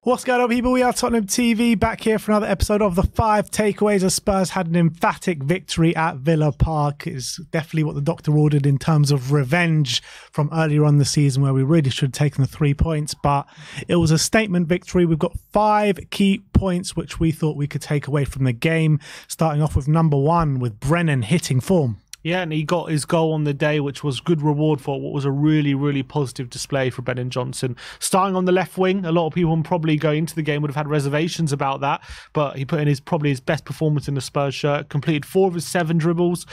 What's going on, people? We are Tottenham TV, back here for another episode of the 5 takeaways. As Spurs had an emphatic victory at Villa Park. It's definitely what the doctor ordered in terms of revenge from earlier on the season, where we really should have taken the 3 points, but it was a statement victory. We've got 5 key points which we thought we could take away from the game, starting off with number 1 with Brennan hitting form. Yeah, and he got his goal on the day, which was good reward for what was a really, really positive display for Brennan Johnson. Starting on the left wing, a lot of people probably going into the game would have had reservations about that, but he put in probably his best performance in the Spurs shirt, completed 4 of his 7 dribbles,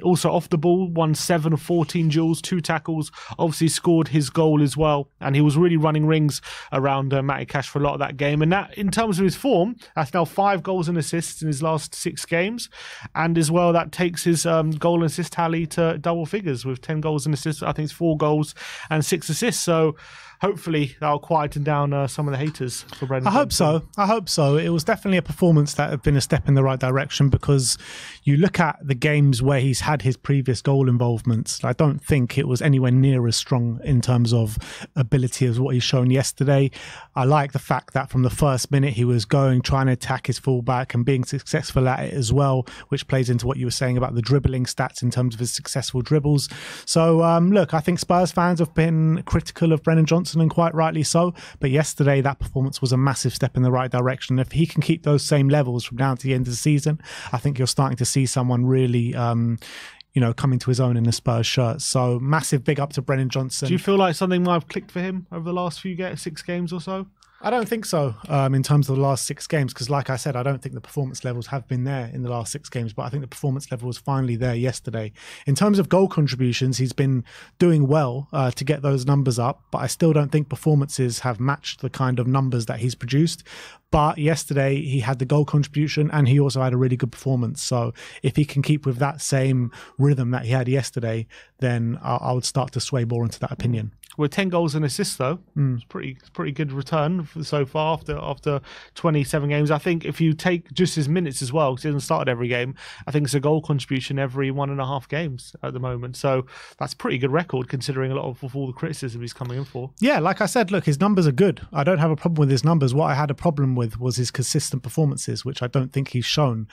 also off the ball, won 7 of 14 duels, 2 tackles, obviously scored his goal as well, and he was really running rings around Matty Cash for a lot of that game. And that, in terms of his form, that's now 5 goals and assists in his last 6 games, and as well that takes his goal and assist tally to double figures with 10 goals and assists. I think it's 4 goals and 6 assists. So hopefully that'll quieten down some of the haters for Brendan. I hope so. It was definitely a performance that had been a step in the right direction, because you look at the games where he's had his previous goal involvements, I don't think it was anywhere near as strong in terms of ability as what he's shown yesterday. I like the fact that from the first minute he was trying to attack his fullback and being successful at it as well, which plays into what you were saying about the dribbling stats in terms of his successful dribbles. So look, I think Spurs fans have been critical of Brennan Johnson, and quite rightly so, but yesterday that performance was a massive step in the right direction. If he can keep those same levels from now to the end of the season, I think you're starting to see someone really coming to his own in the Spurs shirt. So massive big up to Brennan Johnson. Do you feel like something might have clicked for him over the last 6 games or so? I don't think so in terms of the last 6 games, because like I said, I don't think the performance levels have been there in the last 6 games, but I think the performance level was finally there yesterday. In terms of goal contributions, he's been doing well to get those numbers up, but I still don't think performances have matched the kind of numbers that he's produced. But yesterday he had the goal contribution and he also had a really good performance. So if he can keep with that same rhythm that he had yesterday, then I would start to sway more into that opinion. With 10 goals and assists, though, it's pretty good return so far after 27 games. I think if you take just his minutes as well, because he hasn't started every game, I think it's a goal contribution every 1.5 games at the moment. So that's a pretty good record considering a lot of all the criticism he's coming in for. Yeah, like I said, look, his numbers are good. I don't have a problem with his numbers. What I had a problem with was his consistent performances, which I don't think he's shown.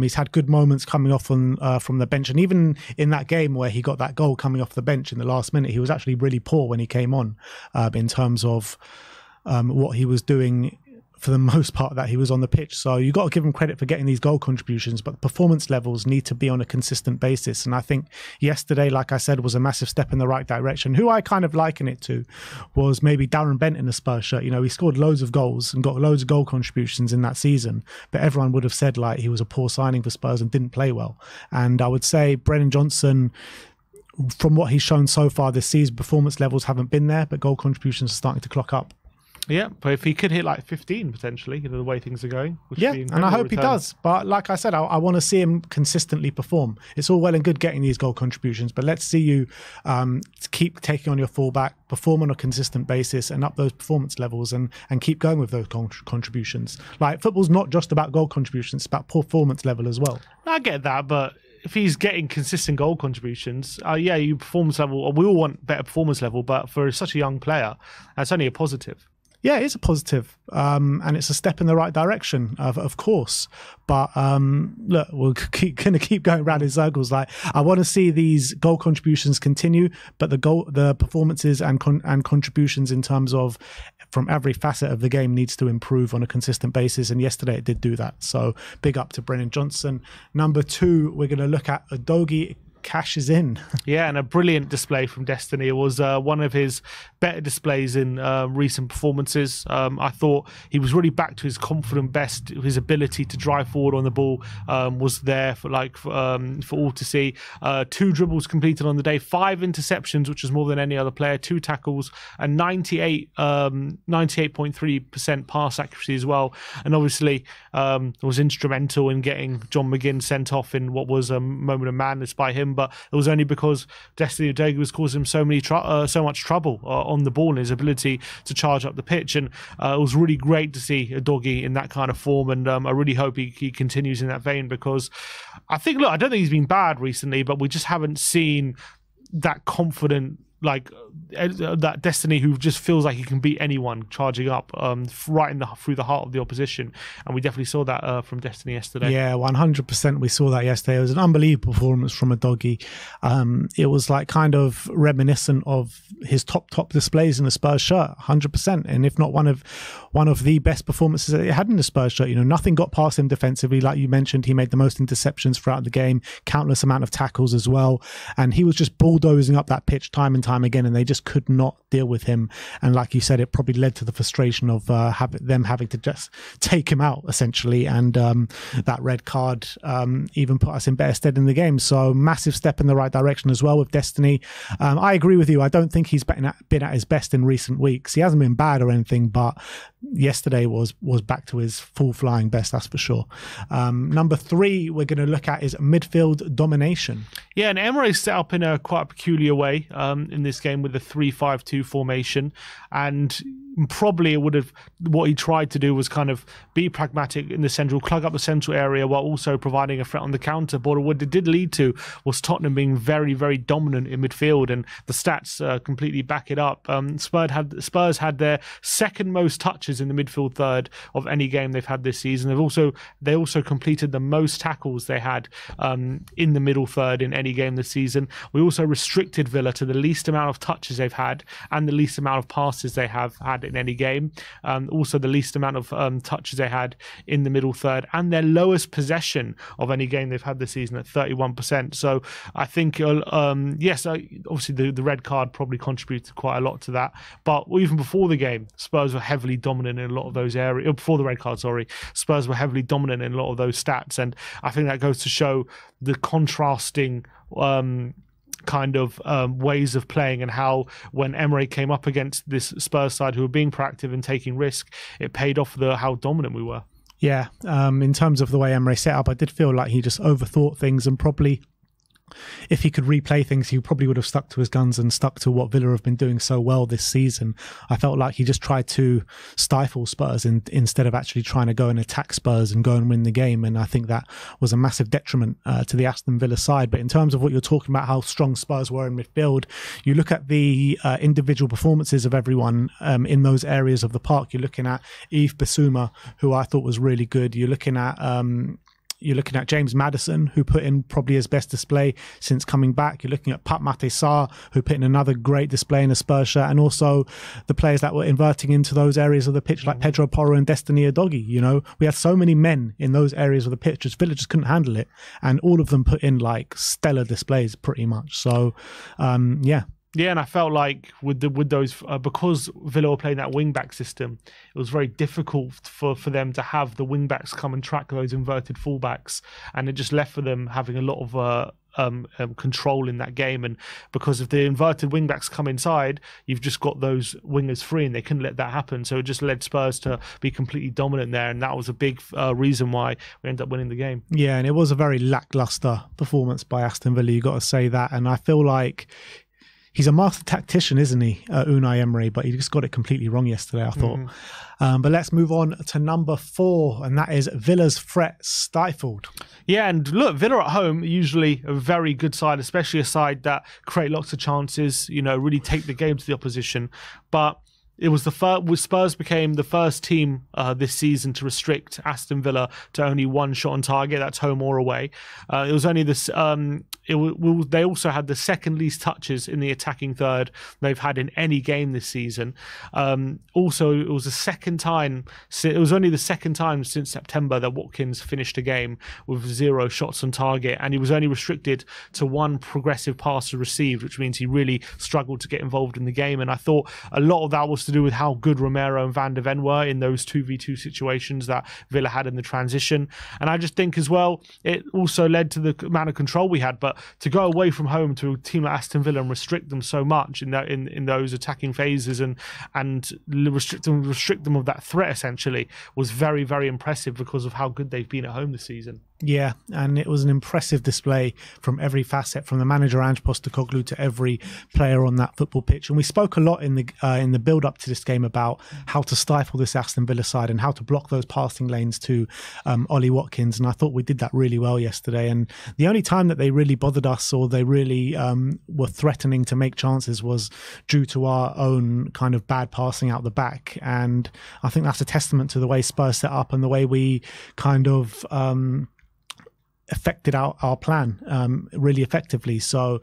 He's had good moments coming off from the bench, and even in that game where he got that goal coming off the bench in the last minute, he was actually really poor when he came on in terms of what he was doing for the most part that he was on the pitch. So you got to give him credit for getting these goal contributions, but the performance levels need to be on a consistent basis. And I think yesterday, like I said, was a massive step in the right direction. Who I kind of liken it to was maybe Darren Bent in the Spurs shirt. He scored loads of goals and got loads of goal contributions in that season, but everyone would have said like he was a poor signing for Spurs and didn't play well. And I would say Brennan Johnson, from what he's shown so far this season, performance levels haven't been there, but goal contributions are starting to clock up. Yeah, but if he could hit like 15 potentially, the way things are going. Yeah, and I hope he does. But like I said, I want to see him consistently perform. It's all well and good getting these goal contributions, but let's see you keep taking on your fullback, perform on a consistent basis and up those performance levels and keep going with those contributions. Like, football's not just about goal contributions, it's about performance level as well. I get that, but if he's getting consistent goal contributions, your performance level, we all want better performance level, but for such a young player, that's only a positive. Yeah, it is a positive, and it's a step in the right direction, of course. But look, we're going to keep going round in circles. Like, I want to see these goal contributions continue, but the performances and contributions in terms of from every facet of the game needs to improve on a consistent basis. And yesterday it did do that. So big up to Brennan Johnson. Number 2, we're going to look at Udogie cashes in. Yeah, and a brilliant display from Destiny. It was one of his better displays in recent performances. I thought he was really back to his confident best. His ability to drive forward on the ball was there for all to see. 2 dribbles completed on the day, 5 interceptions, which was more than any other player, 2 tackles, and 98.3% pass accuracy as well. And obviously was instrumental in getting John McGinn sent off in what was a moment of madness by him. But it was only because Destiny Udogie was causing him so much trouble on the ball and his ability to charge up the pitch. And it was really great to see Udogie in that kind of form. And I really hope he continues in that vein, because I don't think he's been bad recently, but we just haven't seen that confident like that Destiny who just feels like he can beat anyone charging up right through the heart of the opposition, and we definitely saw that from Destiny yesterday. Yeah, 100% we saw that yesterday. It was an unbelievable performance from a doggy. It was like kind of reminiscent of his top displays in the Spurs shirt, 100%, and if not one of the best performances that he had in the Spurs shirt. You know, nothing got past him defensively. Like you mentioned, he made the most interceptions throughout the game, countless amount of tackles as well, and he was just bulldozing up that pitch time and time again, and they just could not deal with him. And like you said, it probably led to the frustration of them having to just take him out essentially, and that red card even put us in better stead in the game. So massive step in the right direction as well with Destiny. I agree with you. I don't think he's been at his best in recent weeks. He hasn't been bad or anything, but yesterday was back to his full flying best, that's for sure. Number 3 we're going to look at is midfield domination. Yeah, and Emery set up in a quite peculiar way in this game with the 3-5-2 formation, and probably it would have, what he tried to do was kind of be pragmatic in the central, plug up the central area while also providing a threat on the counter. But what it did lead to was Tottenham being very, very dominant in midfield, and the stats completely back it up. Spurs had their second most touches in the midfield third of any game they've had this season. They also completed the most tackles they had in the middle third in any game this season. We also restricted Villa to the least amount of touches they've had and the least amount of passes they have had in any game. Also the least amount of touches they had in the middle third, and their lowest possession of any game they've had this season at 31%. So I think yes, obviously the red card probably contributed quite a lot to that, but even before the game, Spurs were heavily dominant in a lot of those areas. Before the red card, sorry, Spurs were heavily dominant in a lot of those stats, and I think that goes to show the contrasting kind of ways of playing, and how when Emery came up against this Spurs side who were being proactive and taking risk, it paid off how dominant we were. Yeah, in terms of the way Emery set up, I did feel like he just overthought things, and probably if he could replay things, he probably would have stuck to his guns and stuck to what Villa have been doing so well this season. I felt like he just tried to stifle Spurs instead of actually trying to go and attack Spurs and go and win the game. And I think that was a massive detriment to the Aston Villa side. But in terms of what you're talking about, how strong Spurs were in midfield, you look at the individual performances of everyone in those areas of the park. You're looking at Yves Bissouma, who I thought was really good. You're looking at James Maddison, who put in probably his best display since coming back. You're looking at Pape Matar Sarr, who put in another great display in a Spurs shirt, and also the players that were inverting into those areas of the pitch, like Pedro Porro and Destiny Udogie. You know, we had so many men in those areas of the pitch, just Villa just couldn't handle it, and all of them put in like stellar displays, pretty much. So, yeah. Yeah, and I felt like with those because Villa were playing that wing-back system, it was very difficult for them to have the wing-backs come and track those inverted full-backs, and it just left for them having a lot of control in that game. And because if the inverted wing-backs come inside, you've just got those wingers free, and they couldn't let that happen. So it just led Spurs to be completely dominant there, and that was a big reason why we ended up winning the game. Yeah, and it was a very lackluster performance by Aston Villa, you got to say that. And I feel like he's a master tactician, isn't he, Unai Emery? But he just got it completely wrong yesterday, I thought. But let's move on to number 4, and that is Villa's threat stifled. Yeah, and look, Villa at home, usually a very good side, especially a side that create lots of chances, you know, really take the game to the opposition. But it was Spurs became the first team this season to restrict Aston Villa to only one shot on target. That's home or away. It was only this. They also had the second least touches in the attacking third they've had in any game this season. Also, it was the second time. It was only the second time since September that Watkins finished a game with 0 shots on target, and he was only restricted to 1 progressive pass received, which means he really struggled to get involved in the game. And I thought a lot of that was to do with how good Romero and Van de Ven were in those 2v2 situations that Villa had in the transition. And I just think as well, it also led to the amount of control we had. But to go away from home to a team like Aston Villa and restrict them so much in those attacking phases and restrict them of that threat essentially was very, very impressive because of how good they've been at home this season. Yeah, and it was an impressive display from every facet, from the manager Ange Postecoglou to every player on that football pitch. And we spoke a lot in the build-up to this game about how to stifle this Aston Villa side and how to block those passing lanes to Ollie Watkins. And I thought we did that really well yesterday. And the only time that they really bothered us, or they really were threatening to make chances, was due to our own kind of bad passing out the back. And I think that's a testament to the way Spurs set up and the way we kind of affected our plan really effectively. So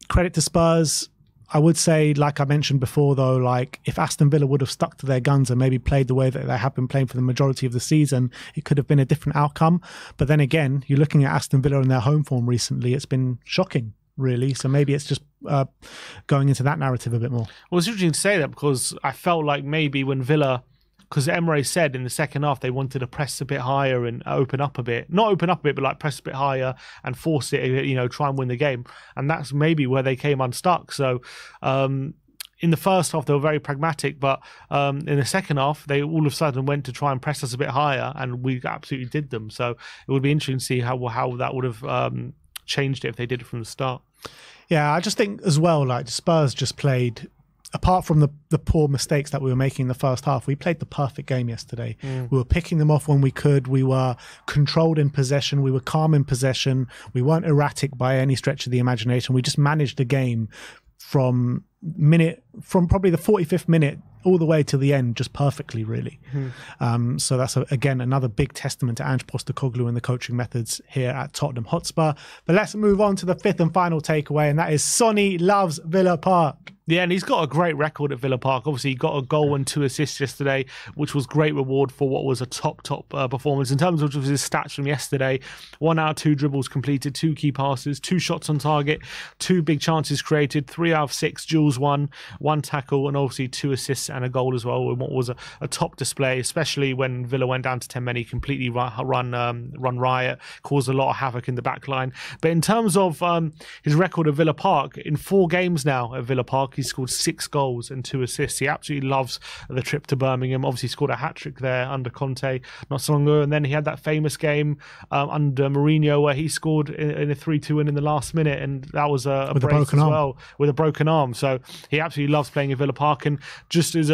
credit to Spurs. I would say, like I mentioned before, though, like if Aston Villa would have stuck to their guns and maybe played the way that they have been playing for the majority of the season, it could have been a different outcome. But then again, you're looking at Aston Villa and their home form recently, it's been shocking, really. So maybe it's just going into that narrative a bit more. Well, it's interesting to say that, because I felt like maybe when Villa, because Emre said in the second half they wanted to press a bit higher and open up a bit. Not open up a bit, but like press a bit higher and force it, you know, try and win the game. And that's maybe where they came unstuck. So in the first half, they were very pragmatic, but in the second half, they all of a sudden went to try and press us a bit higher, and we absolutely did them. So it would be interesting to see how that would have changed it if they did it from the start. Yeah, I just think as well, like Spurs just played, apart from the poor mistakes that we were making in the first half, we played the perfect game yesterday. We were picking them off when we could. We were controlled in possession. We were calm in possession. We weren't erratic by any stretch of the imagination. We just managed the game from probably the 45th minute all the way to the end, just perfectly, really. So that's, again, another big testament to Ange Postecoglou and the coaching methods here at Tottenham Hotspur. But let's move on to the fifth and final takeaway, and that is Sonny loves Villa Park. Yeah, and he's got a great record at Villa Park. Obviously, he got a goal and 2 assists yesterday, which was great reward for what was a top performance. In terms of his stats from yesterday, 1 out of 2 dribbles completed, 2 key passes, 2 shots on target, 2 big chances created, 3 out of 6 duels won, 1 tackle, and obviously 2 assists and a goal as well, in what was a top display, especially when Villa went down to 10 men. He completely run riot, caused a lot of havoc in the back line. But in terms of his record at Villa Park, in 4 games now at Villa Park, he's scored 6 goals and 2 assists. He absolutely loves the trip to Birmingham. Obviously scored a hat-trick there under Conte not so long ago, and then he had that famous game under Mourinho where he scored in a 3-2 win in the last minute, and that was a brace as well, with a broken arm. So he absolutely loves playing at Villa Park, and just as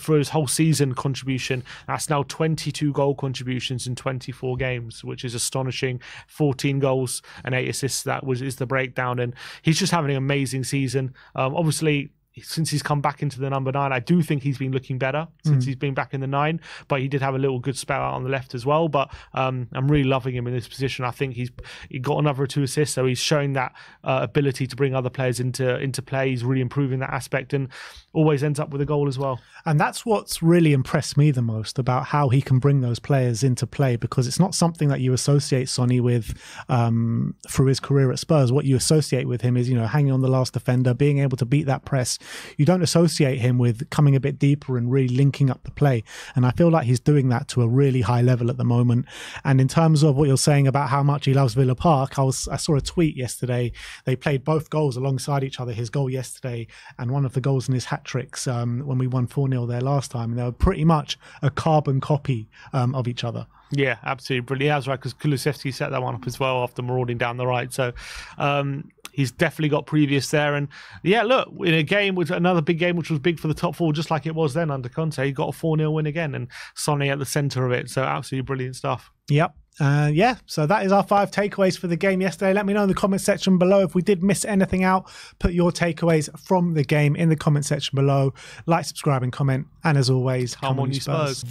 for his whole season contribution, that's now 22 goal contributions in 24 games, which is astonishing. 14 goals and 8 assists, is the breakdown, and he's just having an amazing season. Obviously, since he's come back into the number 9, I do think he's been looking better since he's been back in the 9, but he did have a little good spell out on the left as well. But I'm really loving him in this position. I think he got another 2 assists, so he's showing that ability to bring other players into play. He's really improving that aspect and always ends up with a goal as well. And that's what's really impressed me the most about how he can bring those players into play, because it's not something that you associate Sonny with through his career at Spurs. What you associate with him is, you know, hanging on the last defender, being able to beat that press. You don't associate him with coming a bit deeper and really linking up the play. And I feel like he's doing that to a really high level at the moment. And in terms of what you're saying about how much he loves Villa Park, I saw a tweet yesterday. They played both goals alongside each other, his goal yesterday and one of the goals in his hat-tricks when we won 4-0 there last time. And they were pretty much a carbon copy of each other. Yeah, absolutely brilliant. That's right, because Kulusevski set that one up as well after marauding down the right. So he's definitely got previous there. And yeah, look, in a game, another big game, which was big for the top 4, just like it was then under Conte, he got a 4-0 win again, and Sonny at the centre of it. So absolutely brilliant stuff. Yep. Yeah, so that is our 5 takeaways for the game yesterday. Let me know in the comment section below if we did miss anything out. Put your takeaways from the game in the comment section below. Like, subscribe and comment. And as always, come on you Spurs.